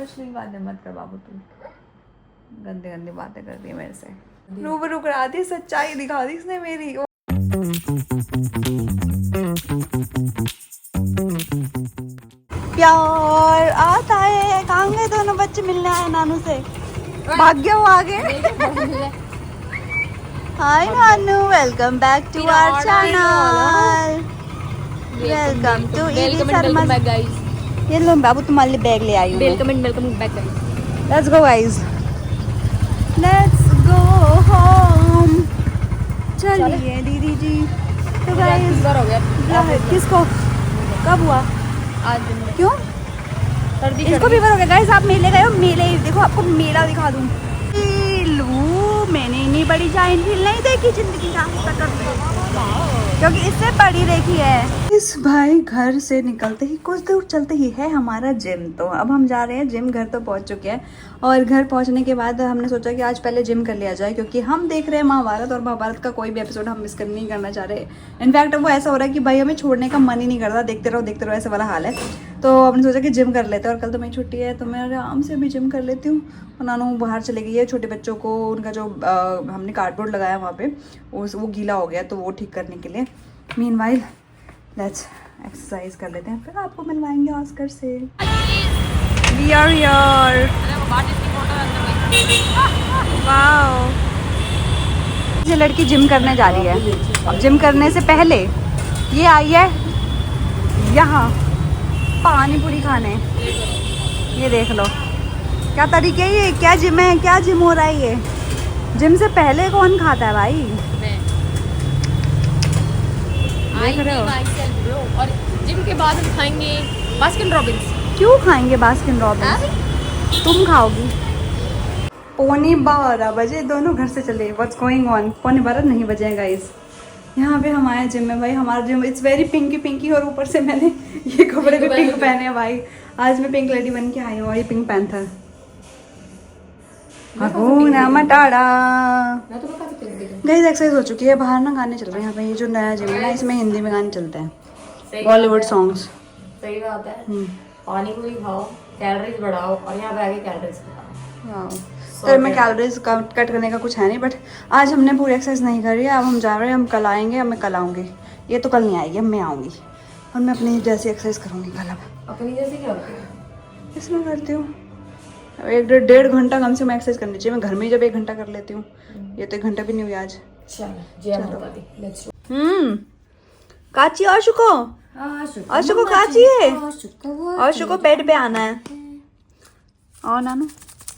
अश्लील बातें मत कर बाबू, तू गंदी गंदी बातें करती है मेरे से। रूबरू करा दी, सच्चाई दिखा दी इसने मेरी। प्यार आता है, कहाँ गए दोनों बच्चे मिलने आए नानू से? भाग गया वो आगे। Hi Nanu, welcome back to our channel. Welcome to ईवी शर्मा गाइस। ये लो बाबू, तुम्हारे लिए बैग ले आई हूँ। Welcome back guys. Let's go guys, let's go home. चलिए दीदी जी। तो गाइस हो गया किसको, कब हुआ? आज। क्यों? सर्दी इसको फीवर हो गया गाइस। आप मेले गए हो? मेले देखो, आपको मेला दिखा दूँ। मैंने इतनी बड़ी जाइंट व्हील नहीं देखी जिंदगी का क्योंकि इससे बड़ी देखी है। इस भाई घर से निकलते ही कुछ दूर चलते ही है हमारा जिम। तो अब हम जा रहे हैं जिम। घर तो पहुंच चुके हैं और घर पहुंचने के बाद हमने सोचा कि आज पहले जिम कर लिया जाए, क्योंकि हम देख रहे हैं महाभारत, और महाभारत का कोई भी एपिसोड हम मिस नहीं करना चाह रहे। इनफैक्ट वो ऐसा हो रहा है कि भाई हमें छोड़ने का मन ही नहीं करता, देखते रहो ऐसा वाला हाल है। तो हमने सोचा कि जिम कर लेते हैं, और कल तो मेरी छुट्टी है तो मैं आराम से भी जिम कर लेती हूँ। और नानू बाहर चले गई है, छोटे बच्चों को उनका जो हमने कार्डबोर्ड लगाया वहाँ पे वो गीला हो गया, तो वो ठीक करने के लिए। मीनवाइल लेट्स एक्सरसाइज कर लेते हैं, फिर आपको मिलवाएंगे ऑस्कर से। We are here. वाओ, ये लड़की जिम करने जा रही है। अब जिम करने से पहले ये आई है यहाँ पानी पूरी खाने। ये देख लो क्या तरीके है, ये क्या जिम है, क्या जिम हो रहा है ये। जिम से पहले कौन खाता है भाई? देख रहे हो? और जिम के बाद हम खाएंगे बास्किन रॉबिन्स। क्यों खाएंगे बास्किन रॉबिन्स? तुम खाओगी। 11:15 बजे दोनों घर से चले। What's going on? 11:15 नहीं बजे हैं गाइस। यहाँ पे हम आए जिम में भाई। हमारा gym it's very pinky pinky, और ऊपर से मैंने ये कपड़े भी पिंक पहने हैं भाई। आज मैं पिंक लेडी बन के आई हूँ, और ये पिंक पैंथर। गाइस एक्सरसाइज हो चुकी है, बाहर ना गाने चल रहे हैं यहाँ पे। ये जो नया जिम है ना, इसमें हिंदी में गाने चलते हैं, बॉलीवुड सॉन्ग्स। सही बात है। पानी पूरी खाओ, कैलोरीज बढ़ाओ, और यहाँ पे आके कैलोरीज बढ़ाओ। तो मैं कैलोरीज कट करने का कुछ है नहीं, बट आज हमने पूरी एक्सरसाइज नहीं करी है। अब हम जा रहे हैं, हम कल आएंगे। अब मैं कल आऊँगी, ये तो कल नहीं आएगी, अब मैं आऊँगी और मैं अपनी जैसी एक्सरसाइज करूँगी कल। अब अपनी जैसे क्या होती है? इसमें करती हूँ 1-1.5 घंटा कम से कम एक्सरसाइज करनी चाहिए। मैं घर में ही जब 1 घंटा कर लेती हूँ, ये तो 1 घंटा भी नहीं हुई आज। काची आशु को काची है, आशु को बेड पे आना है। और नानू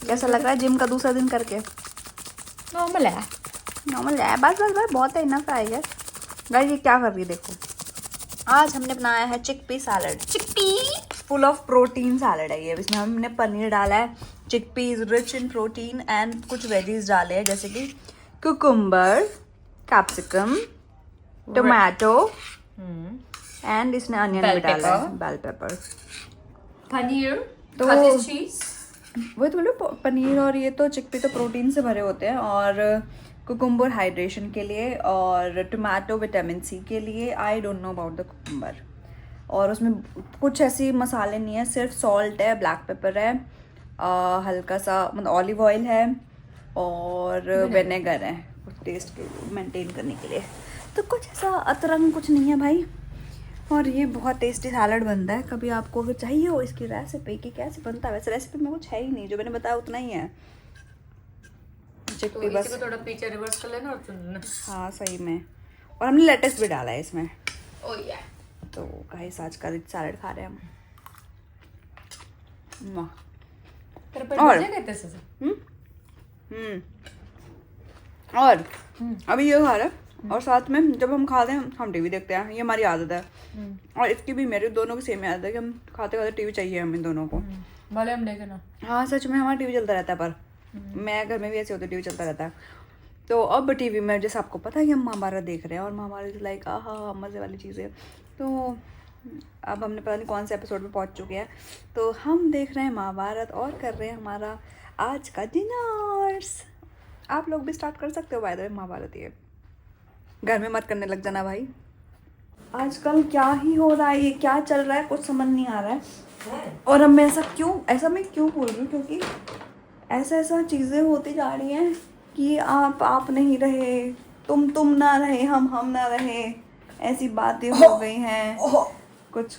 कैसा लग रहा है जिम का दूसरा दिन करके? नॉर्मल है बस बहुत है, इनफ है यार। गाइस ये क्या कर रही है देखो। आज हमने बनाया है chickpea salad. Chickpea full of protein salad है ये। इसमें हमने पनीर डाला है, चिकपीज रिच इन प्रोटीन, एंड कुछ वेजीज डाले हैं जैसे कि कुकुम्बर, कैप्सिकम, टोमेटो, एंड इसने अनियन भी डाला है, बेल पेपर, पनीर, तो चीज। वही तो बोलो, पनीर और ये तो चिकपी तो प्रोटीन से भरे होते हैं, और कुकुम्बर हाइड्रेशन के लिए, और टोमेटो विटामिन सी के लिए। I don't know about the cucumber. और उसमें कुछ ऐसी मसाले नहीं है, सिर्फ सॉल्ट है, ब्लैक पेपर है, हल्का सा मतलब ऑलिव ऑयल है, और विनेगर है टेस्ट के मेंटेन करने के लिए। तो कुछ ऐसा अतरंग कुछ नहीं है भाई। और ये बहुत टेस्टी सैलड बनता है। कभी आपको अगर चाहिए हो इसकी रेसिपी कि कैसे बनता है, वैसे रेसिपी में कुछ है ही नहीं, जो मैंने बताया उतना ही है। चिकपी बस थोड़ा पीछे रिवर्स कर लेना और चुन लेना। हाँ सही में। और हमने लेट्स भी डाला है इसमें। ओह या। तो गाइस आज का सैलड खा रहे हैं हम। और और अभी ये खा रहे हैं, और साथ में जब हम खाते हैं हम टीवी देखते हैं। ये हमारी आदत है, और इसकी भी मेरी दोनों की सेम आदत है कि हम खाते खाते टीवी चाहिए हमें दोनों को। भले हम देखे ना। हाँ सच में हमारा टीवी चलता रहता है, पर मैं घर में भी ऐसे होती टीवी चलता रहता है। तो अब टीवी में जैसे आपको पता है कि हम महाभारत देख रहे हैं, और महाभारत लाइक आहा मज़े वाली चीज़ें। तो अब हमने पता नहीं कौन से एपिसोड में पहुंच चुके हैं, तो हम देख रहे हैं महाभारत और कर रहे हैं हमारा आज का डिनर्स। आप लोग भी स्टार्ट कर सकते हो बाय द वे महाभारत। ये घर में मत करने लग जाना भाई। आजकल क्या ही हो रहा है, ये क्या चल रहा है कुछ समझ नहीं आ रहा है। और अब मैं ऐसा मैं क्यों बोल रही हूँ, क्योंकि ऐसा चीज़ें होती जा रही हैं कि आप नहीं रहे, तुम ना रहे, हम ना रहे, ऐसी बातें हो गई हैं। कुछ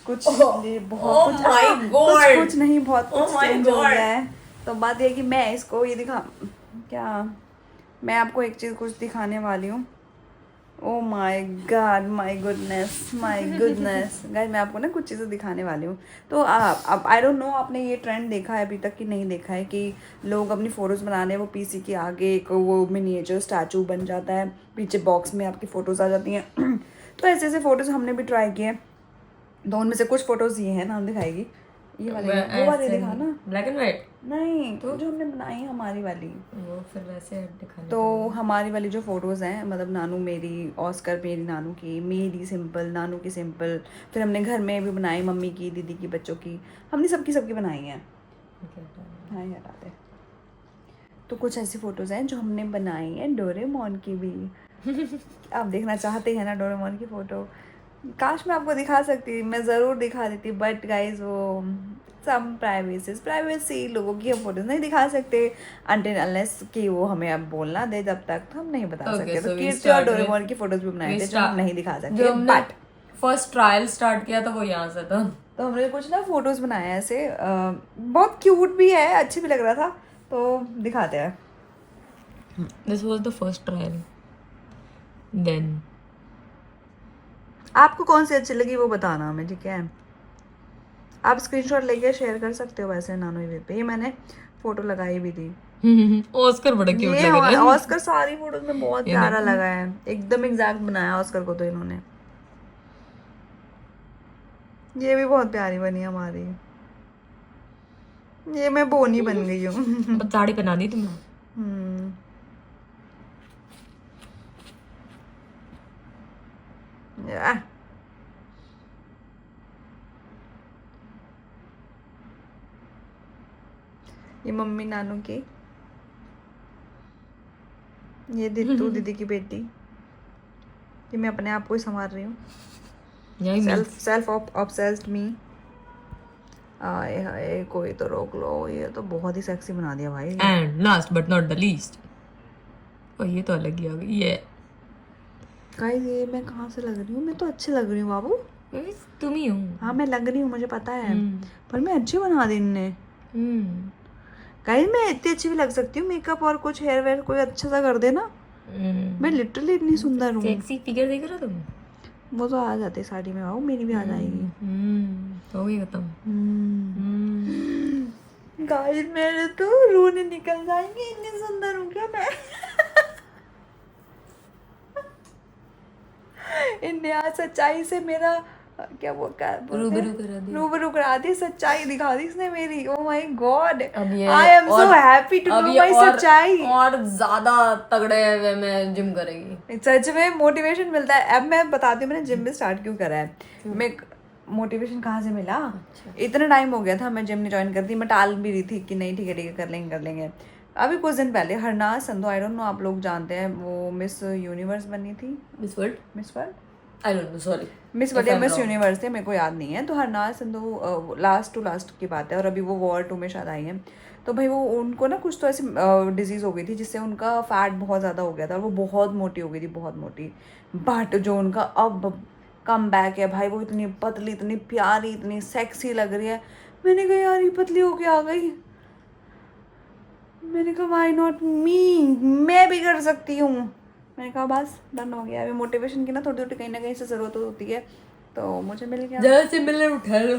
ये बहुत कुछ नहीं, बहुत कुछ चेंज हो गया है। तो बात ये कि मैं इसको ये मैं आपको एक चीज़ कुछ दिखाने वाली हूँ। ओह my God, my goodness guys, मैं आपको ना कुछ चीज़ें दिखाने वाली हूँ। तो अब आई डोंट नो आपने ये ट्रेंड देखा है अभी तक कि नहीं देखा है, कि लोग अपनी फ़ोटोज़ बनाने वो पीसी के आगे एक वो मिनिएचर स्टैचू बन जाता है, पीछे बॉक्स में आपकी फ़ोटोज़ आ जाती हैं। तो ऐसे फ़ोटोज़ हमने भी ट्राई किए हैं। तो उनमें से कुछ फ़ोटोज़ ये हैं, नाम दिखाएगी, ये वाले वो वाले दिखा ना, ब्लैक एंड व्हाइट नहीं तो जो हमने बनाई है हमारी वाली, वो फिर वैसे दिखाने। तो हमारी वाली जो फ़ोटोज़ हैं, मतलब नानू मेरी, ऑस्कर मेरी, नानू की, मेरी सिंपल, नानू की सिंपल, फिर हमने घर में भी बनाई, मम्मी की, दीदी की, बच्चों की, हमने सबकी बनाई हैं। हाँ ये हटा दे। तो कुछ ऐसी फ़ोटोज़ हैं जो हमने बनाई हैं डोरेमोन की भी। आप देखना चाहते हैं ना डोरेमोन की फ़ोटो? काश मैं आपको दिखा सकती, मैं ज़रूर दिखा देती, बट गाइज वो सम प्राइवेसी लोगों की हम फोटोज नहीं दिखा सकते अनटिल अनलेस कि वो हमें अब बोलना दे, जब तक तो हम नहीं बता सकते। तो कीर्ति और डोरेमोन की फोटोज भी बनाए थे जो हम नहीं दिखा सकते, बट फर्स्ट ट्रायल स्टार्ट किया तो वो यहाँ से था। तो हमने कुछ ना फोटोज बनाए ऐसे, बहुत क्यूट भी है, अच्छी भी लग रहा था, तो दिखाते हैं। This was the first trial. Then आपको कौन सी अच्छी लगी वो बताना हमें, ठीक है? आप स्क्रीनशॉट लेके शेयर कर सकते हो वैसे नानो वे पे, ये मैंने फोटो लगाई भी थी। ऑस्कर बड़ा क्यूट लग रहा है। ऑस्कर सारी फोटोज में बहुत प्यारा लगा है, एकदम एग्जैक्ट बनाया ऑस्कर को तो इन्होंने। ये भी बहुत प्यारी बनी हमारी, ये मैं बोनी बन गई हूँ। साड़ी पहना दी तुमने। ये मम्मी नानू की, ये दित्तू दीदी की बेटी, ये मैं अपने आप को ही संभाल रही हूँ, सेल्फ ऑब्सेस्ड मी। आए हाय कोई तो रोक लो, ये तो बहुत ही सेक्सी बना दिया भाई। And last but not the least, और ये तो अलग ही आ गई है गाइस। ये मैं कहाँ से लग रही हूँ? मैं तो अच्छी लग रही हूँ बाबू। तुम ही हो। हाँ मैं लग रही हूँ, मुझे पता है, पर मैं अच्छी बना दी इनने। गाइस मैं इतनी अच्छी भी लग सकती हूँ, मेकअप और कुछ हेयर वेयर कोई अच्छा सा कर देना, मैं लिटरली इतनी सुंदर हूँ। सेक्सी फिगर देख रहे हो तुम? वो तो आ जाते साड़ी में बाबू, मेरी भी आ जाएगी। हो गई खत्म। गाइस मेरे तो रोने निकल जाएंगे, इतनी सुंदर हूँ क्या मैं? इनने आज सच्चाई से मेरा क्या वो रूबरू करा दी, सच्चाई दिखा दी इसने मेरी। Oh my god, I am so happy to know my सच्चाई। और ज्यादा तगड़े वे में जिम करेगी, सच में मोटिवेशन मिलता है। अब मैं बताती हूँ मैंने जिम में स्टार्ट क्यों करा है। मैं मोटिवेशन कहाँ से मिला, इतना टाइम हो गया था मैं जिम नहीं ज्वाइन करती, मैं टाल भी रही थी कि नहीं ठीक है कर लेंगे। अभी कुछ दिन पहले Harnaaz Sandhu, I don't know आप लोग जानते हैं, वो मिस यूनिवर्स बनी थी, miss world I don't know, sorry, miss world या मिस यूनिवर्स थे, मेरे को याद नहीं है। तो हरनाज संधू लास्ट की बात है, और अभी वो वॉर 2 में शायद आई है। तो भाई वो उनको ना कुछ तो ऐसी डिजीज़ हो गई थी जिससे उनका फैट बहुत ज़्यादा हो गया था, और वो बहुत मोटी हो गई थी, बहुत मोटी। बट जो उनका अब कम बैक है भाई, वो इतनी पतली, इतनी प्यारी, इतनी सेक्सी लग रही है। मैंने कहा यार ये पतली होके आ गई, मैंने कहा व्हाई नॉट मी, मैं भी कर सकती हूँ। मैंने कहा बस डन हो गया। अभी मोटिवेशन की ना थोड़ी थोड़ी कहीं ना कहीं से ज़रूरत होती है, तो मुझे मिल गया। जल्द से मिलने उठा लो।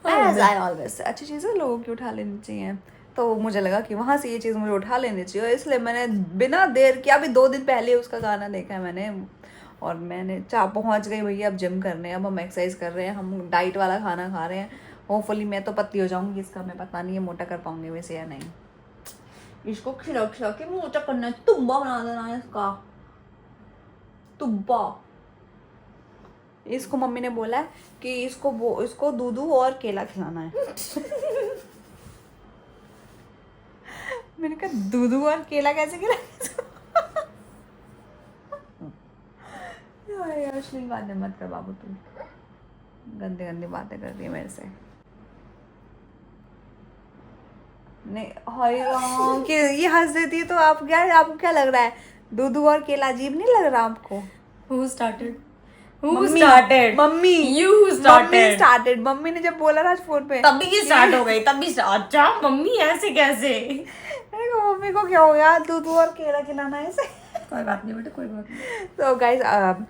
As I always say, अच्छी चीज़ें लोगों की उठा लेनी चाहिए, तो मुझे लगा कि वहाँ से ये चीज़ मुझे उठा लेनी चाहिए, इसलिए मैंने बिना देर के अभी 2 दिन पहले उसका गाना देखा है मैंने, और मैंने पहुँच गई भैया अब जिम करने, अब हम एक्सरसाइज कर रहे हैं, हम डाइट वाला खाना खा रहे हैं। होपफुली मैं तो पतली हो जाऊँगी, इसका मैं पता नहीं है मोटा कर पाऊँगी वैसे या नहीं। इसको खिला के मोटा करना है, तुम्बा बना देना है इसका, तुम्बा। इसको मम्मी ने बोला है कि इसको दूध और केला खिलाना है। मैंने कहा दूध और केला कैसे खिलाएं? यार अश्लील बातें मत कर बाबू, तू गंदी गंदी बातें करती है मेरे से। नहीं हाय राम कि ये हंस देती है तो आपको क्या लग रहा है? दूध और केला अजीब नहीं लग रहा आपको? Who started? Who mummy started? Mummy You started. Started. Mummy ने जब बोला ना फोन पे तभी ये स्टार्ट हो गई, तभी अच्छा मम्मी ऐसे कैसे? मम्मी को क्या हो गया, दूध और केला खिलाना है इसे। कोई बात नहीं बेटा, कोई बात नहीं। तो गाइज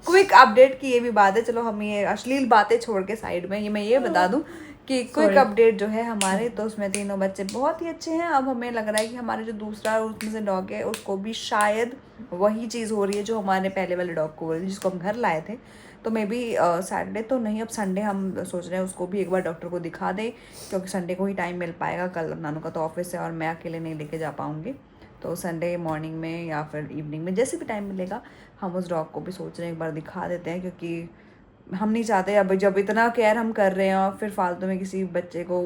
क्विक अपडेट की ये भी बात है। चलो हम ये अश्लील बातें छोड़ के साइड में, ये मैं ये बता दूं कि क्विक अपडेट जो है हमारे, तो उसमें तीनों बच्चे बहुत ही अच्छे हैं। अब हमें लग रहा है कि हमारे जो दूसरा उसमें से डॉग है उसको भी शायद वही चीज़ हो रही है जो हमारे पहले वाले डॉग को हो रही थी, जिसको हम घर लाए थे। तो मे बी सैटरडे तो नहीं, अब संडे हम सोच रहे हैं उसको भी एक बार डॉक्टर को दिखा दें, क्योंकि संडे को ही टाइम मिल पाएगा। कल नानू का तो ऑफिस है और मैं अकेले नहीं लेके जा पाऊँगी। तो संडे मॉर्निंग में या फिर इवनिंग में जैसे भी टाइम मिलेगा हम उस डॉग को भी सोच रहे हैं एक बार दिखा देते हैं, क्योंकि हम नहीं चाहते अब जब इतना केयर हम कर रहे हैं और फिर फालतू में किसी बच्चे को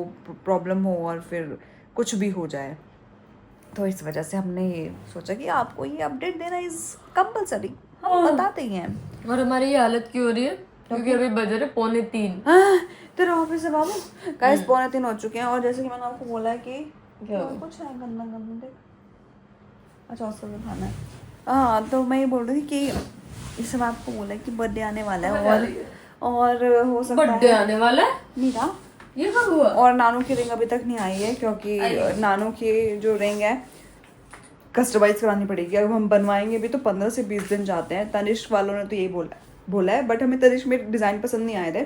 प्रॉब्लम हो और फिर कुछ भी हो जाए। तो इस वजह से हमने ये सोचा कि आपको ये अपडेट देना इज़ कंपलसरी, हम बताते ही हैं। और हमारी ये हालत क्यों हो रही है? क्योंकि अभी बज रहे 2:45। तेरा ऑफिस है बाबू? गाइस 2:45 हो चुके हैं और जैसे कि मैंने आपको बोला है कि कुछ है गंदा गंदा देख। अच्छा उसका भी खाना है। हाँ तो मैं ये बोल रही थी कि इससे मैं आपको बोला कि बर्थडे आने वाला है और हो सकता है बर्थडे आने वाला है। मीरा ये कब हुआ? और नानू की रिंग अभी तक नहीं आई है, क्योंकि नानू की जो रिंग है कस्टमाइज करानी पड़ेगी। अब हम बनवाएंगे भी तो 15 से 20 दिन जाते हैं। तनिष्क वालों ने तो यही बोला है, बट हमें तनिष्क में डिज़ाइन पसंद नहीं आए थे।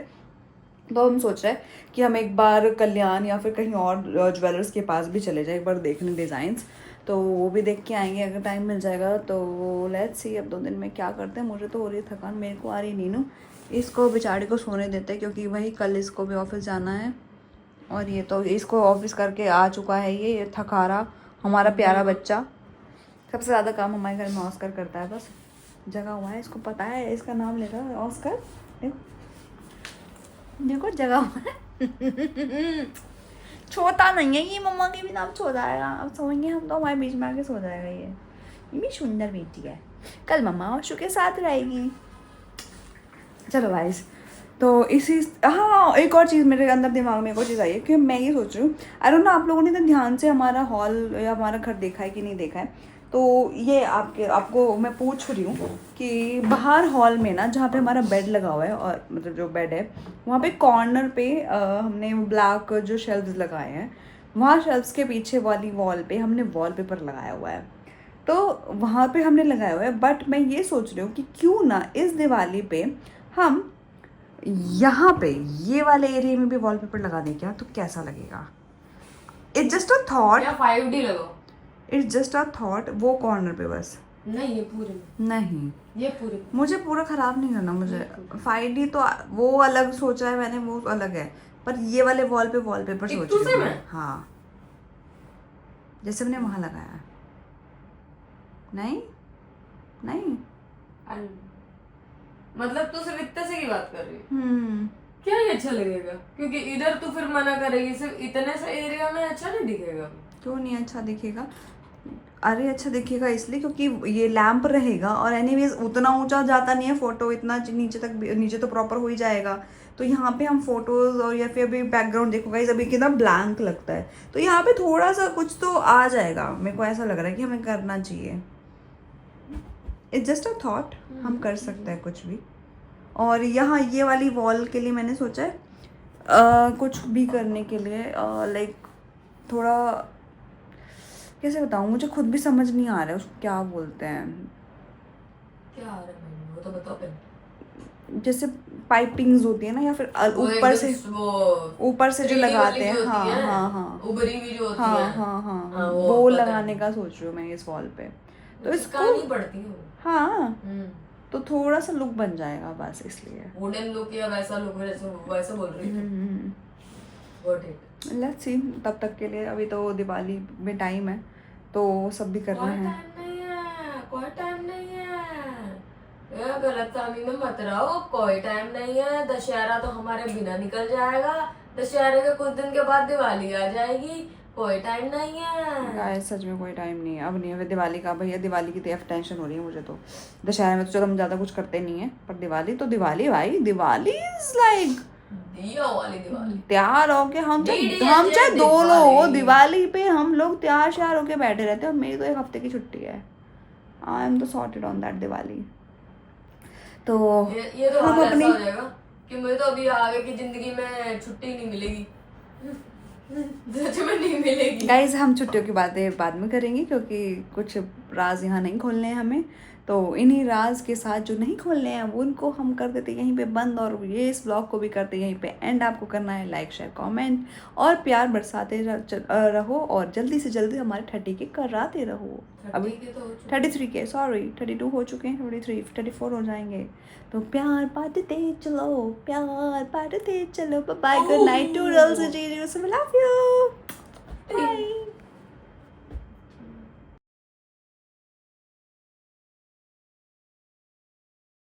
तो हम सोच रहे हैं कि हम एक बार कल्याण या फिर कहीं और ज्वेलर्स के पास भी चले जाए एक बार देखने डिज़ाइंस, तो वो भी देख के आएंगे अगर टाइम मिल जाएगा। तो लेट्स सी अब 2 दिन में क्या करते हैं। मुझे तो हो रही है थकान, मेरे को आ रही नीनू। इसको बेचारी को सोने देते हैं क्योंकि वही कल इसको भी ऑफिस जाना है और ये तो इसको ऑफिस करके आ चुका है। ये थका रहा हमारा प्यारा बच्चा। सबसे ज़्यादा काम हमारे घर में ऑस्कर करता है, बस जगह हुआ है, इसको पता है इसका नाम लेगा ऑस्कर। देखो जगह हुआ है। छोटा नहीं है ये, मम्मा के भी नाम सो जाएगा। अब सोएंगे हम तो हमारे बीच में आके सो जाएगा। ये भी सुंदर बेटी है, कल मम्मा आशु के साथ रहेगी। चलो गाइस, तो इसी हाँ एक और चीज़ मेरे अंदर दिमाग में एक और चीज़ आई है कि मैं ये सोच रही हूँ, आई डोंट नो आप लोगों ने तो ध्यान से हमारा हॉल या हमारा घर देखा है कि नहीं देखा है। तो ये आपको मैं पूछ रही हूँ कि बाहर हॉल में ना जहाँ पे हमारा बेड लगा हुआ है, और मतलब जो बेड है वहाँ पे कॉर्नर पे हमने ब्लैक जो शेल्व्स लगाए हैं, वहाँ शेल्व्स के पीछे वाली वॉल पे हमने वॉलपेपर लगाया हुआ है। तो वहाँ पे हमने लगाया हुआ है, बट मैं ये सोच रही हूँ कि क्यों ना इस दिवाली पे हम यहाँ पे ये वाले एरिया में भी वॉलपेपर लगा दें क्या, तो कैसा लगेगा? It's just a thought. या 5D लगाओ। It's just a thought. वो कॉर्नर पे बस नहीं, ये पूरे में। नहीं, ये पूरे में। मुझे पूरा ख़राब नहीं करना। मुझे 5D तो वो अलग सोचा है मैंने, वो अलग है, पर ये वाले वॉल पे वॉलपेपर सोच रही हूँ। हाँ जैसे मैंने वहाँ लगाया है। नहीं नहीं मतलब तू सिर्फ इतने से की बात कर रही है? क्या ये अच्छा लगेगा? क्योंकि इधर तू फिर मना करेगी, सिर्फ इतने से एरिया में अच्छा नहीं दिखेगा। क्यों नहीं अच्छा दिखेगा? अरे अच्छा दिखेगा इसलिए क्योंकि ये लैंप रहेगा और एनीवेज उतना ऊंचा जाता नहीं है फोटो, इतना नीचे तक, नीचे तो प्रॉपर हो ही जाएगा। तो यहाँ पे हम फोटोज और या फिर अभी बैकग्राउंड देखो गाइस, अभी कितना ब्लैंक लगता है, तो यहाँ पे थोड़ा सा कुछ तो आ जाएगा। मेरे को ऐसा लग रहा है कि हमें करना चाहिए। इट्स जस्ट अ थॉट, हम कर सकते हैं कुछ भी। और यहाँ ये वाली वॉल के लिए मैंने सोचा है कुछ भी करने के लिए, लाइक थोड़ा कैसे बताऊँ, मुझे खुद भी समझ नहीं आ रहा है उसको क्या बोलते हैं। क्या आ रहा है वो तो बताओ पहले। जैसे पाइपिंग्स होती है ना, या फिर ऊपर से जो लगाते हैं। हाँ हाँ हाँ उभरी हुई जो होती हाँ है। हाँ हाँ वो लगाने का सोच रही हूँ मैं इस वॉल पे। तो इसको नहीं पड़ती है। हाँ तो थोड़ा सा लुक बन जाएगा बस, इसलिए वुडन लुक या वैसा लुक वैसा बोल रही है। What it, let's see. तब तक के लिए अभी तो दिवाली में टाइम है, तो सब भी करना है। कोई टाइम नहीं है, ये गलतफहमी में मत रहो। कोई टाइम नहीं है। दशहरा तो हमारे बिना निकल जाएगा। दशहरे के कुछ दिन के बाद दिवाली आ जाएगी। कोई टाइम नहीं है गाइस सच में कोई टाइम नहीं है, अब नहीं है दिवाली का। भैया दिवाली की तो टेंशन हो रही है मुझे तो। दशहरा में तो चलो हम ज़्यादा कुछ करते नहीं है, पर दिवाली तो दिवाली भाई, दिवाली इज लाइक दिया वाली दिवाली। तैयार होके हम चाहे 2 लोग हो, दिवाली पे हम लोग तैयार श्यार होके बैठे रहते हैं। और मेरी तो 1 हफ्ते की छुट्टी है, आई एम तो सॉर्टेड ऑन दैट दिवाली। तो ये तो हम हाल अपनी ऐसा हो जाएगा कि मुझे तो अभी आगे की जिंदगी में छुट्टी नहीं मिलेगी। सच में नहीं मिलेगी। गाइज हम छुट्टियों की बातें बाद में करेंगे, क्योंकि कुछ राज यहाँ नहीं खोलने हैं हमें। तो इन्हीं राज के साथ जो नहीं खोलने हैं वो उनको हम कर देते यहीं पे बंद, और ये इस ब्लॉग को भी करते यहीं पे एंड। आपको करना है लाइक शेयर कमेंट और प्यार बरसाते रहो, और जल्दी से जल्दी हमारे 30 के कराते रहो। अभी 33 के, सॉरी 32 हो चुके हैं, 33 34 हो जाएंगे। तो प्यार बांटते चलो, प्यार बांटते चलो। Bye, good night, toodles, ji, love you, bye.